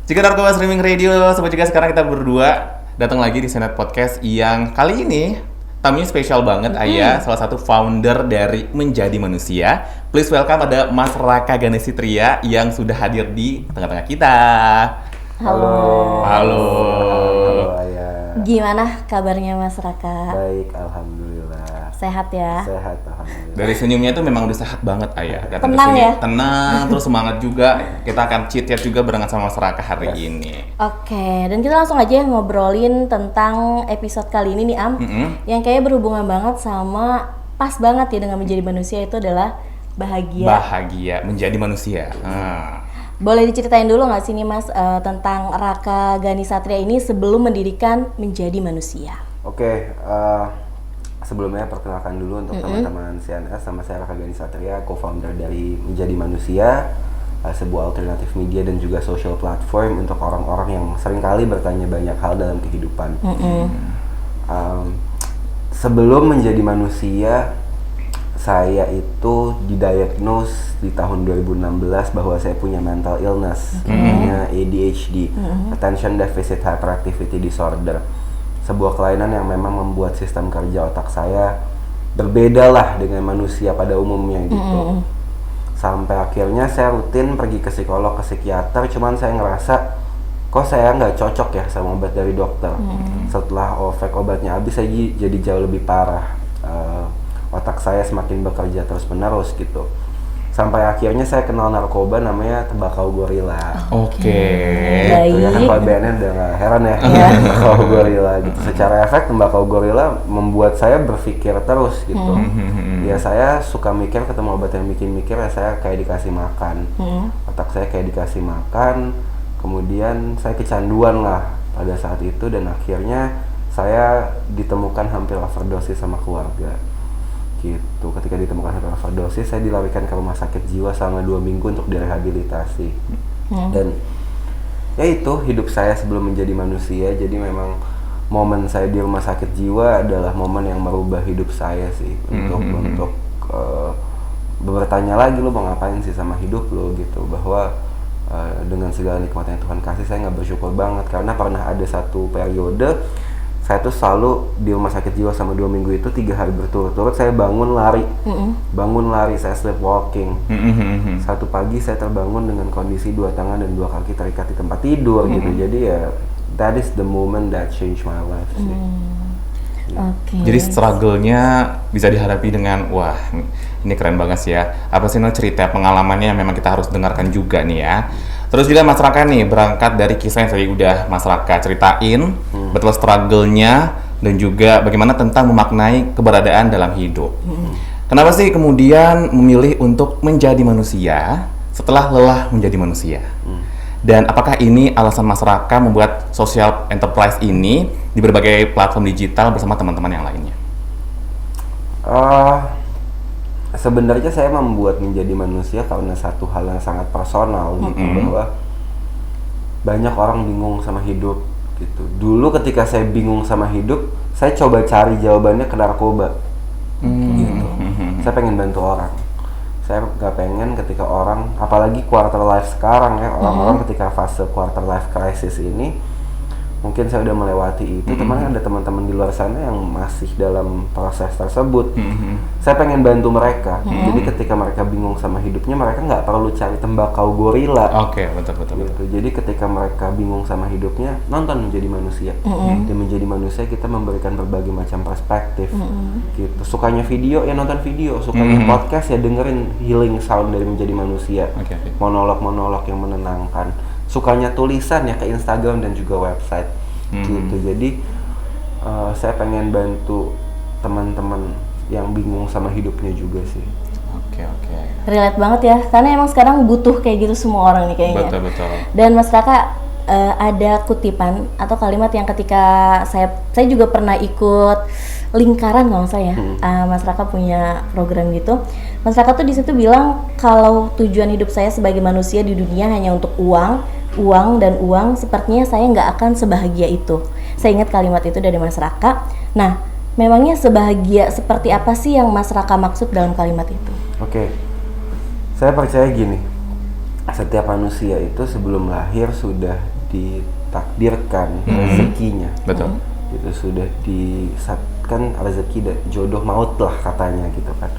Jika Narkoba Streaming Radio, sobat juga sekarang kita berdua datang lagi di Senet Podcast yang kali ini tamunya spesial banget, Ayah, salah satu founder dari Menjadi Manusia. Please welcome ada Mas Raka Ganesha Tria yang sudah hadir di tengah-tengah kita. Halo. Halo. Halo Ayah. Gimana kabarnya Mas Raka? Baik, alhamdulillah. Sehat ya? Sehat, alhamdulillah. Dari senyumnya itu memang udah sehat banget, Ayah. Datang Tenang kesini, ya? tenang, terus semangat juga. Kita akan chit-chat juga barengan sama Mas Raka hari ini. Oke, dan kita langsung aja ngobrolin tentang episode kali ini nih Am, yang kayaknya berhubungan banget sama pas banget ya dengan menjadi manusia, itu adalah bahagia. Bahagia, menjadi manusia. Boleh diceritain dulu nggak sih nih Mas tentang Raka Ganesha Tria ini sebelum mendirikan Menjadi Manusia? Oke, sebelumnya perkenalkan dulu untuk teman-teman CNS, sama saya Raka Ganesha Tria, co-founder dari Menjadi Manusia, sebuah alternatif media dan juga social platform untuk orang-orang yang seringkali bertanya banyak hal dalam kehidupan. Sebelum menjadi manusia, saya itu didiagnose di tahun 2016 bahwa saya punya mental illness, namanya ADHD, Attention Deficit Hyperactivity Disorder. Sebuah kelainan yang memang membuat sistem kerja otak saya berbeda lah dengan manusia pada umumnya gitu. Sampai akhirnya saya rutin pergi ke psikolog, ke psikiater, cuman saya ngerasa kok saya nggak cocok ya sama obat dari dokter. Setelah efek obatnya habis, saya jadi jauh lebih parah. Otak saya semakin bekerja terus-menerus gitu. Sampai akhirnya saya kenal narkoba namanya tembakau gorila. Oke. Itu ya kan, kalau BNN udah gak heran ya. Tembakau gorila gitu. Secara efek tembakau gorila membuat saya berpikir terus gitu. Ya saya suka mikir, ketemu obat yang bikin mikir, ya saya kayak dikasih makan. Otak saya kayak dikasih makan. Kemudian saya kecanduan lah pada saat itu, dan akhirnya saya ditemukan hampir overdosis sama keluarga. Gitu. Ketika ditemukan overdosis, saya dilarikan ke rumah sakit jiwa selama 2 minggu untuk direhabilitasi. Dan ya itu hidup saya sebelum menjadi manusia. Jadi memang momen saya di rumah sakit jiwa adalah momen yang merubah hidup saya sih, untuk bertanya lagi, lo mau ngapain sih sama hidup lo gitu. Bahwa dengan segala nikmat yang Tuhan kasih, saya nggak bersyukur banget karena pernah ada satu periode saya tuh selalu di rumah sakit jiwa sama 2 minggu itu 3 hari berturut-turut saya bangun lari, saya sleepwalking. Satu pagi saya terbangun dengan kondisi 2 tangan dan 2 kaki terikat di tempat tidur gitu. Jadi ya that is the moment that changed my life sih. Jadi struggle-nya bisa dihadapi dengan, wah ini keren banget sih ya. Apa sih cerita pengalamannya yang memang kita harus dengarkan juga nih ya. Terus juga Mas Raka nih berangkat dari kisah yang tadi udah Mas Raka ceritain, betul struggle-nya dan juga bagaimana tentang memaknai keberadaan dalam hidup. Kenapa sih kemudian memilih untuk menjadi manusia setelah lelah menjadi manusia? Dan apakah ini alasan Mas Raka membuat social enterprise ini di berbagai platform digital bersama teman-teman yang lainnya? Sebenarnya saya membuat Menjadi Manusia karena satu hal yang sangat personal gitu, bahwa banyak orang bingung sama hidup gitu. Dulu ketika saya bingung sama hidup, saya coba cari jawabannya ke narkoba. Gitu. Saya pengen bantu orang. Saya nggak pengen ketika orang, apalagi quarter life sekarang ya, orang-orang ketika fase quarter life crisis ini, mungkin saya udah melewati itu, ada teman-teman di luar sana yang masih dalam proses tersebut. Saya pengen bantu mereka. Jadi ketika mereka bingung sama hidupnya, mereka nggak perlu cari tembakau gorila. Oke, betul. Jadi ketika mereka bingung sama hidupnya, nonton Menjadi Manusia. Di Menjadi Manusia kita memberikan berbagai macam perspektif. Gitu. Sukanya video ya nonton video, sukanya podcast ya dengerin healing sound dari Menjadi Manusia. Monolog-monolog yang menenangkan. Sukanya tulisan ya ke Instagram dan juga website gitu. Jadi saya pengen bantu teman-teman yang bingung sama hidupnya juga sih. Oke. Relate banget ya, karena emang sekarang butuh kayak gitu semua orang nih kayaknya. Betul. Dan Mas Raka ada kutipan atau kalimat yang ketika saya juga pernah ikut lingkaran kalau saya, Mas Raka punya program gitu. Mas Raka tuh di situ bilang kalau tujuan hidup saya sebagai manusia di dunia hanya untuk uang, sepertinya saya nggak akan sebahagia itu. Saya ingat kalimat itu dari Mas Raka. Nah, memangnya sebahagia seperti apa sih yang Mas Raka maksud dalam kalimat itu? Oke. Saya percaya gini, setiap manusia itu sebelum lahir sudah ditakdirkan rezekinya. Betul. Itu sudah kan rezeki dan jodoh maut lah katanya gitu kan.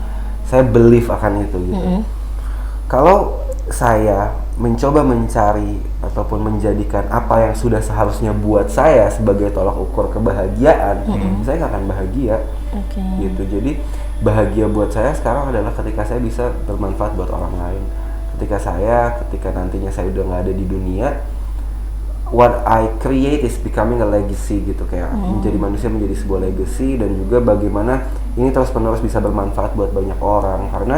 Saya believe akan itu gitu. Kalau saya mencoba mencari ataupun menjadikan apa yang sudah seharusnya buat saya sebagai tolak ukur kebahagiaan, saya nggak akan bahagia. Gitu. Jadi bahagia buat saya sekarang adalah ketika saya bisa bermanfaat buat orang lain. Ketika nantinya saya udah nggak ada di dunia, what I create is becoming a legacy gitu, kayak menjadi manusia menjadi sebuah legacy, dan juga bagaimana ini terus-menerus bisa bermanfaat buat banyak orang. Karena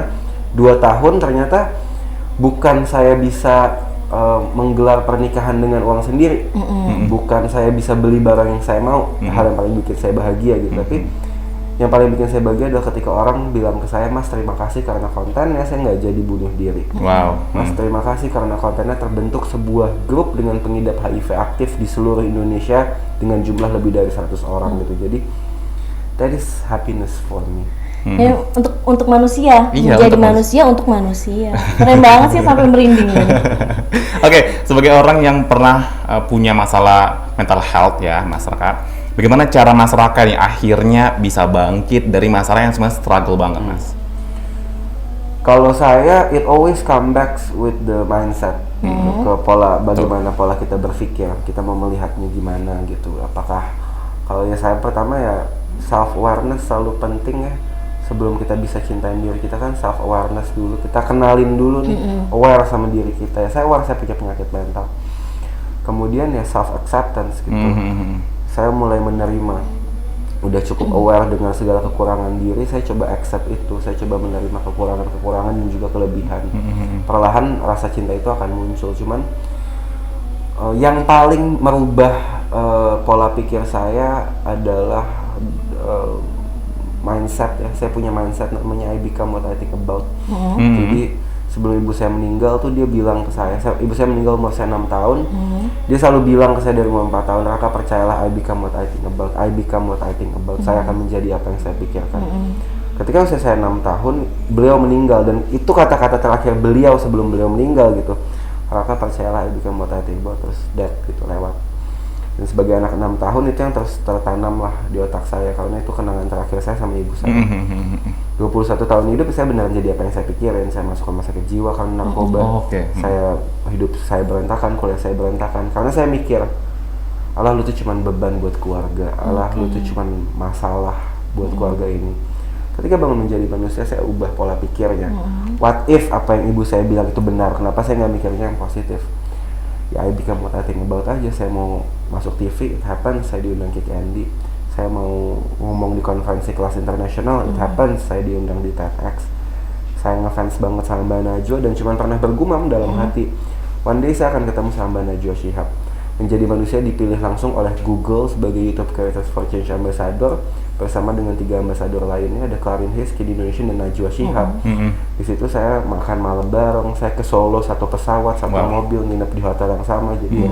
2 tahun ternyata bukan saya bisa menggelar pernikahan dengan uang sendiri, bukan saya bisa beli barang yang saya mau, hal yang paling bikin saya bahagia gitu. Tapi yang paling bikin saya bahagia adalah ketika orang bilang ke saya, "Mas, terima kasih karena kontennya saya nggak jadi bunuh diri." Wow. Mas, terima kasih karena kontennya terbentuk sebuah grup dengan pengidap HIV aktif di seluruh Indonesia dengan jumlah lebih dari 100 orang gitu. Jadi that is happiness for me. Ya, untuk manusia, Iya, menjadi untuk manusia untuk manusia. Keren banget sih, sampai merinding gitu. Oke, sebagai orang yang pernah punya masalah mental health ya, Mas Raka, bagaimana cara Mas Raka nih akhirnya bisa bangkit dari masalah yang sebenarnya struggle banget, Mas? Kalau saya, it always come back with the mindset, gitu, ke pola, bagaimana pola kita berpikir, kita mau melihatnya gimana gitu. Apakah, kalau ya saya pertama ya self awareness selalu penting ya. Sebelum kita bisa cintain diri kita kan self awareness dulu, kita kenalin dulu nih, aware sama diri kita ya. Saya aware saya punya penyakit mental. Kemudian ya self acceptance gitu. Saya mulai menerima, udah cukup aware dengan segala kekurangan diri, saya coba accept itu, saya coba menerima kekurangan dan juga kelebihan. Perlahan rasa cinta itu akan muncul. Cuman yang paling merubah pola pikir saya adalah mindset ya. Saya punya mindset namanya I become what I think about. Jadi sebelum ibu saya meninggal tuh dia bilang ke saya, ibu saya meninggal umur saya 6 tahun. Dia selalu bilang ke saya dari umur 4 tahun, "Raka, percayalah, I become what I think about. I become what I think about." Saya akan menjadi apa yang saya pikirkan. Ketika usia saya 6 tahun, beliau meninggal, dan itu kata-kata terakhir beliau sebelum beliau meninggal gitu. "Raka, percayalah, I become what I think about." Terus death gitu lewat. Dan sebagai anak 6 tahun itu yang terus tertanam lah di otak saya, karena itu kenangan terakhir saya sama ibu saya. 21 tahun hidup saya benar jadi apa yang saya pikirin. Saya masuk rumah sakit jiwa karena narkoba. Hidup saya berantakan, kuliah saya berantakan, karena saya mikir, Allah, lu tuh cuman beban buat keluarga, Allah, lu tuh cuman masalah buat keluarga ini. Ketika bangun menjadi manusia, saya ubah pola pikirnya. What if apa yang ibu saya bilang itu benar? Kenapa saya nggak mikirnya yang positif? Ya, I become what I think about aja. Saya mau masuk TV, it happens, saya diundang Kick Andy. Saya mau ngomong di konferensi kelas internasional, it happens, saya diundang di TEDx. Saya ngefans banget sama Mbak Najwa dan cuma pernah bergumam dalam hati, one day saya akan ketemu sama Mbak Najwa Shihab. Menjadi manusia dipilih langsung oleh Google sebagai YouTube Creators for Change Ambassador bersama dengan 3 ambasador lainnya, ada Clarin Hayes, Kid Indonesia, dan Najwa Shihab. Di situ saya makan malam bareng, saya ke Solo satu pesawat, satu mobil, nginep di hotel yang sama. Jadi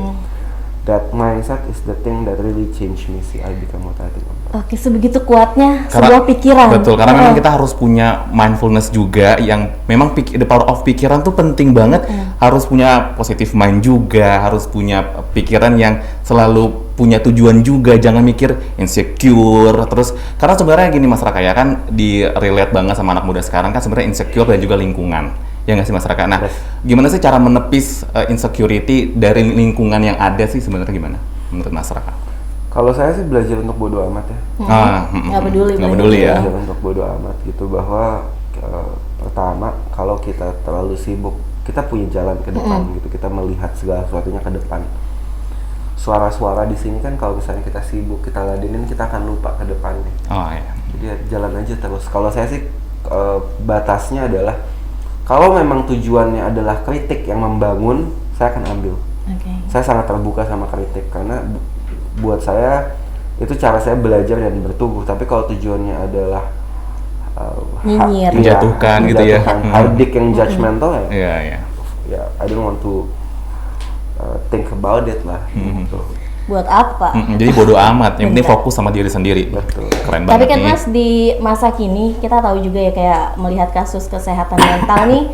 that mindset is the thing that really changed me. I become what I think about. Oke, sebegitu kuatnya sebuah pikiran. Betul, karena memang kita harus punya mindfulness juga, yang memang the power of pikiran tuh penting banget. Harus punya positive mind juga, harus punya pikiran yang selalu punya tujuan juga, jangan mikir insecure terus. Karena sebenarnya gini Mas Raka ya, kan di relate banget sama anak muda sekarang kan sebenarnya insecure dan juga lingkungan. Ya nggak sih Mas Raka? Nah, gimana sih cara menepis insecurity dari lingkungan yang ada sih sebenarnya, gimana menurut Mas Raka? Kalau saya sih belajar untuk bodo amat ya. Nggak peduli ya. Belajar untuk bodo amat gitu, bahwa pertama, kalau kita terlalu sibuk, kita punya jalan ke depan gitu, kita melihat segala sesuatunya ke depan. Suara-suara di sini kan kalau misalnya kita sibuk, kita ladenin, kita akan lupa ke depannya. Jadi jalan aja terus. Kalau saya sih batasnya adalah, kalau memang tujuannya adalah kritik yang membangun, saya akan ambil. Saya sangat terbuka sama kritik, karena buat saya itu cara saya belajar dan bertumbuh. Tapi kalau tujuannya adalah menjatuhkan gitu ya, hardik yang judgmental ya, I don't want to think about it lah. Gitu. Buat apa? Jadi bodo amat, yang penting fokus sama diri sendiri. Betul. Keren banget. Tapi kan nih. Mas, di masa kini kita tahu juga ya, kayak melihat kasus kesehatan mental nih,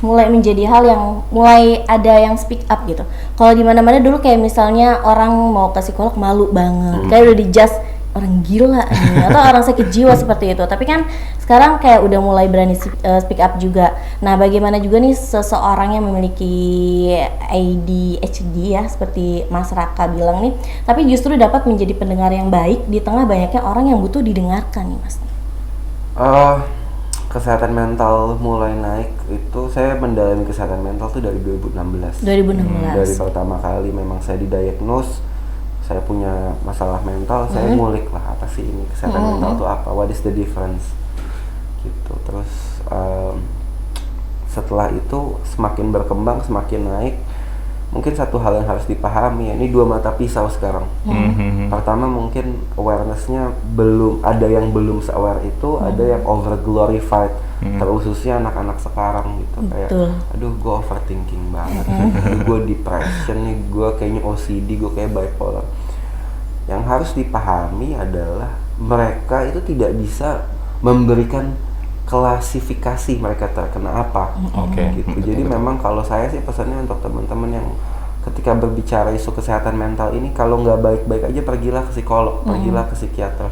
mulai menjadi hal yang mulai ada yang speak up gitu. Kalau di mana-mana dulu kayak misalnya orang mau ke psikolog malu banget, kayak udah dijudge orang gila nih, atau orang sakit jiwa seperti itu. Tapi kan sekarang kayak udah mulai berani speak up juga. Nah, bagaimana juga nih seseorang yang memiliki ADHD ya, seperti Mas Raka bilang nih, tapi justru dapat menjadi pendengar yang baik di tengah banyaknya orang yang butuh didengarkan nih, Mas. Kesehatan mental mulai naik itu saya mendalami kesehatan mental tuh dari 2016. Dari pertama kali memang saya didiagnose, saya punya masalah mental, saya ngulik lah apa sih ini kesehatan mental itu apa, what is the difference gitu. Terus setelah itu semakin berkembang, semakin naik, mungkin satu hal yang harus dipahami, ini dua mata pisau sekarang. Pertama mungkin awareness-nya belum ada, yang belum se-aware itu, ada yang over glorified, terkhususnya anak-anak sekarang gitu. Kayak aduh gue overthinking banget, aduh gue depression nih, gue kayaknya OCD, gue kayak bipolar. Yang harus dipahami adalah mereka itu tidak bisa memberikan klasifikasi mereka terkena apa. Gitu. Jadi memang kalau saya sih pesannya untuk teman-teman yang ketika berbicara isu kesehatan mental ini, kalau nggak baik-baik aja pergilah ke psikolog, pergilah ke psikiater.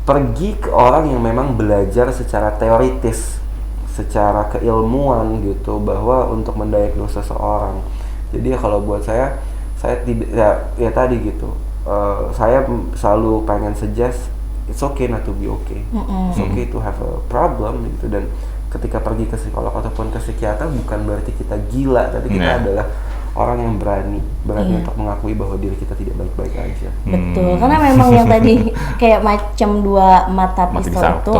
Pergi ke orang yang memang belajar secara teoritis, secara keilmuan gitu, bahwa untuk mendiagnosa seseorang. Jadi ya kalau buat saya tidak ya tadi gitu. Saya selalu pengen suggest it's okay not to be okay. It's okay to have a problem gitu. Dan ketika pergi ke psikolog ataupun ke psikiater bukan berarti kita gila, tapi kita adalah orang yang berani untuk mengakui bahwa diri kita tidak baik-baik aja. Betul, karena memang yang tadi kayak macam dua mata pisau itu,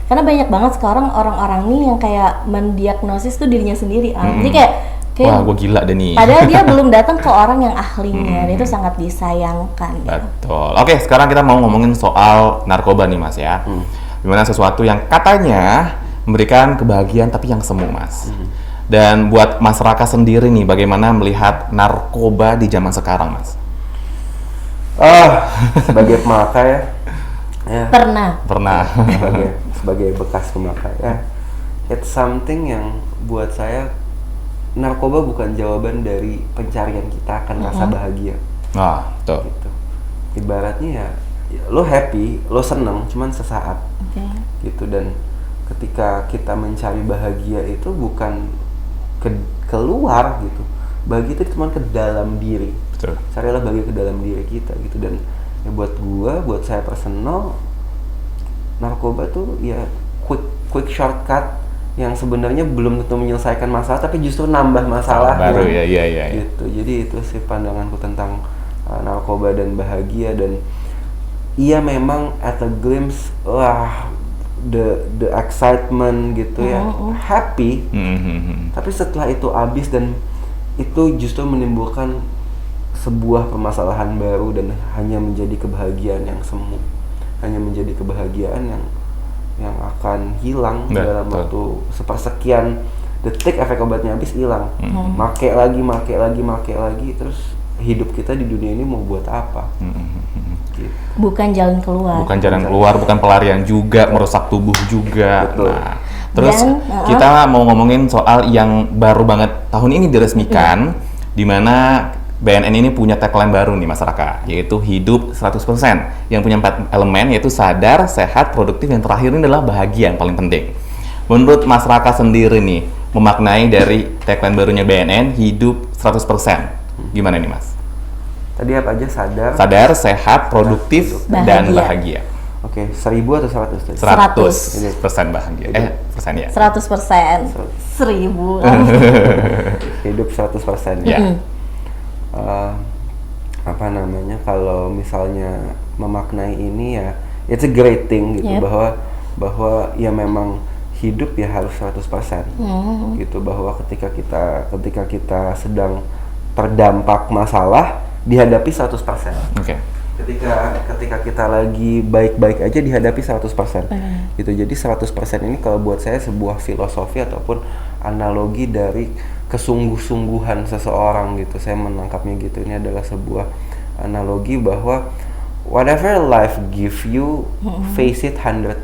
karena banyak banget sekarang orang-orang nih yang kayak mendiagnosis tuh dirinya sendiri. Jadi kayak wah, gue gila deh nih. Padahal dia belum datang ke orang yang ahlinya, dan itu sangat disayangkan. Betul. Oke, sekarang kita mau ngomongin soal narkoba nih, Mas ya. Gimana sesuatu yang katanya memberikan kebahagiaan tapi yang semu, Mas. Dan buat Mas Raka sendiri nih, bagaimana melihat narkoba di zaman sekarang, Mas? Sebagai pemakai ya. Pernah. sebagai bekas pemakai ya. It's something yang buat saya, narkoba bukan jawaban dari pencarian kita akan rasa bahagia. Betul. Gitu. Ibaratnya ya lo happy, lo seneng, cuman sesaat. Gitu. Dan ketika kita mencari bahagia itu bukan keluar gitu. Bahagia itu cuma ke dalam diri. Betul. Carilah bahagia ke dalam diri kita gitu. Dan ya buat saya personal, narkoba tuh ya quick shortcut yang sebenarnya belum tentu menyelesaikan masalah, tapi justru nambah masalah baru ya. Gitu. Jadi itu sih pandanganku tentang narkoba dan bahagia. Dan iya memang at a glimpse, the excitement gitu ya, happy. Tapi setelah itu habis, dan itu justru menimbulkan sebuah permasalahan baru dan hanya menjadi kebahagiaan yang semu, hanya menjadi kebahagiaan yang akan hilang dalam waktu sepersekian detik. Efek obatnya habis, hilang. Make lagi, terus hidup kita di dunia ini mau buat apa? Gitu. Bukan jalan keluar. Bukan pelarian juga, merusak tubuh juga. Betul. Nah, terus kita mau ngomongin soal yang baru banget tahun ini diresmikan, di mana BNN ini punya tagline baru nih, Mas Raka, yaitu hidup 100%, yang punya 4 elemen, yaitu sadar, sehat, produktif, yang terakhir ini adalah bahagia yang paling penting. Menurut Mas Raka sendiri nih, memaknai dari tagline barunya BNN, hidup 100%, gimana nih, Mas? Tadi apa aja? Sadar, sehat, produktif, dan bahagia. Oke, 1000 atau 100? 100% bahagia. Persen ya? 100%. 1000. Hidup 100% ya. Kalau misalnya memaknai ini ya, it's a great thing gitu. Bahwa ya memang hidup ya harus 100%. Gitu, bahwa ketika kita sedang terdampak masalah, dihadapi 100%. Ketika kita lagi baik-baik aja, dihadapi 100%. Gitu. Jadi 100% ini kalau buat saya sebuah filosofi ataupun analogi dari kesungguh-sungguhan seseorang gitu. Saya menangkapnya gitu. Ini adalah sebuah analogi bahwa whatever life give you, face it 100%.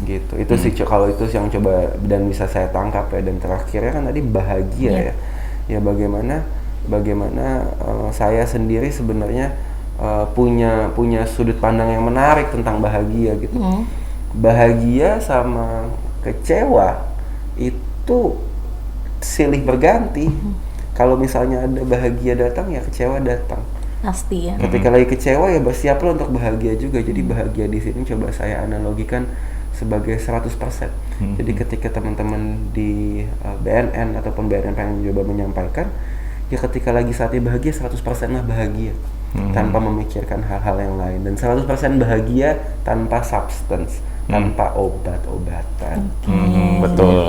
gitu. Itu sih kalau itu yang coba dan bisa saya tangkap ya. Dan terakhirnya kan tadi bahagia ya. Ya bagaimana saya sendiri sebenarnya punya sudut pandang yang menarik tentang bahagia gitu. Bahagia sama kecewa itu silih berganti. Kalau misalnya ada bahagia datang ya kecewa datang. Pasti ya. Ketika lagi kecewa ya bersiaplah untuk bahagia juga. Jadi bahagia di sini coba saya analogikan sebagai 100%. Jadi ketika teman-teman di BNN ataupun BNN pengen coba menyampaikan, ya ketika lagi saatnya bahagia 100% lah bahagia. Tanpa memikirkan hal-hal yang lain. Dan 100% bahagia tanpa substance, tanpa obat-obatan. Betul.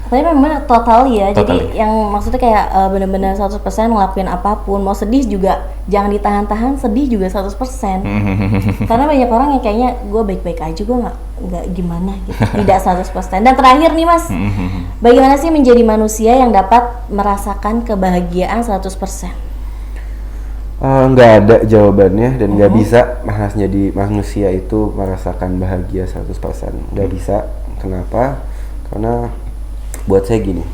Tapi memang total ya, jadi yang maksudnya kayak benar-benar 100% ngelakuin apapun, mau sedih juga jangan ditahan-tahan, sedih juga 100%. Karena banyak orang yang kayaknya gue baik-baik aja, gue nggak gimana gitu, tidak 100%. Dan terakhir nih Mas, bagaimana sih menjadi manusia yang dapat merasakan kebahagiaan 100%? Nggak ada jawabannya dan nggak bisa jadi manusia itu merasakan bahagia 100%. Nggak bisa. Kenapa? Karena buat saya gini,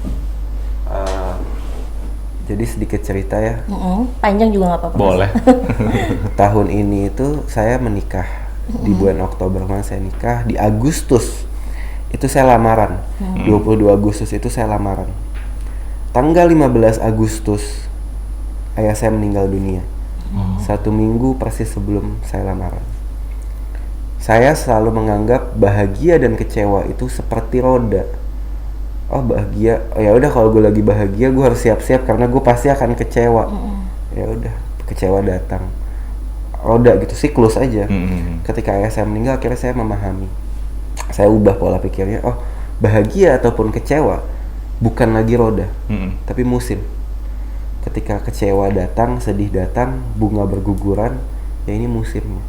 jadi sedikit cerita ya. Panjang juga nggak apa-apa. Boleh. Tahun ini itu saya menikah di bulan Oktober, saya nikah di Agustus. Itu saya lamaran. 22 Agustus itu saya lamaran. Tanggal 15 Agustus ayah saya meninggal dunia. 1 minggu persis sebelum saya lamaran. Saya selalu menganggap bahagia dan kecewa itu seperti roda. Oh bahagia, ya udah kalau gue lagi bahagia gue harus siap-siap karena gue pasti akan kecewa. Ya udah, kecewa datang. Roda gitu, siklus aja. Ketika ayah saya meninggal, akhirnya saya memahami. Saya ubah pola pikirnya. Oh bahagia ataupun kecewa bukan lagi roda, tapi musim. Ketika kecewa datang, sedih datang, bunga berguguran, ya ini musimnya.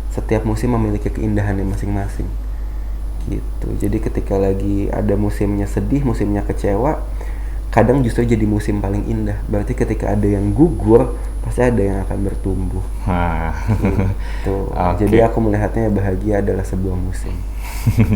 Setiap musim memiliki keindahannya masing-masing. Gitu. Jadi ketika lagi ada musimnya sedih, musimnya kecewa, kadang justru jadi musim paling indah. Berarti ketika ada yang gugur, pasti ada yang akan bertumbuh. Gitu. Jadi aku melihatnya bahagia adalah sebuah musim.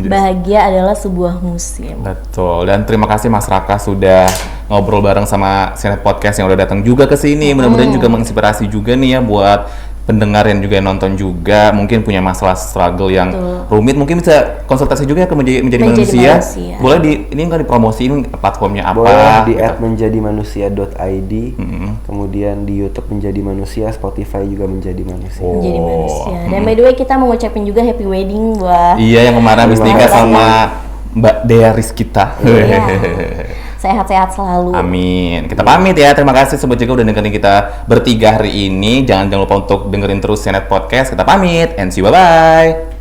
Bahagia adalah sebuah musim. Betul. Dan terima kasih Mas Raka sudah ngobrol bareng sama Sinet Podcast yang udah datang juga ke sini. Mudah-mudahan juga menginspirasi juga nih ya buat pendengar yang juga nonton juga mungkin punya masalah struggle yang rumit, mungkin bisa konsultasi juga ya ke menjadi manusia. Boleh ini kan dipromosiin platformnya apa? Boleh di @menjadimanusia.id. Kemudian di YouTube Menjadi Manusia, Spotify juga Menjadi Manusia. Menjadi manusia. Dan by the way kita mau ngucapin juga happy wedding buat yang kemarin habis nikah sama Mbak Dea Rizkita. Sehat-sehat selalu. Amin. Kita pamit ya. Terima kasih Sobat Jaga udah dengerin kita bertiga hari ini. Jangan lupa untuk dengerin terus Sinet Podcast. Kita pamit and see you, bye-bye.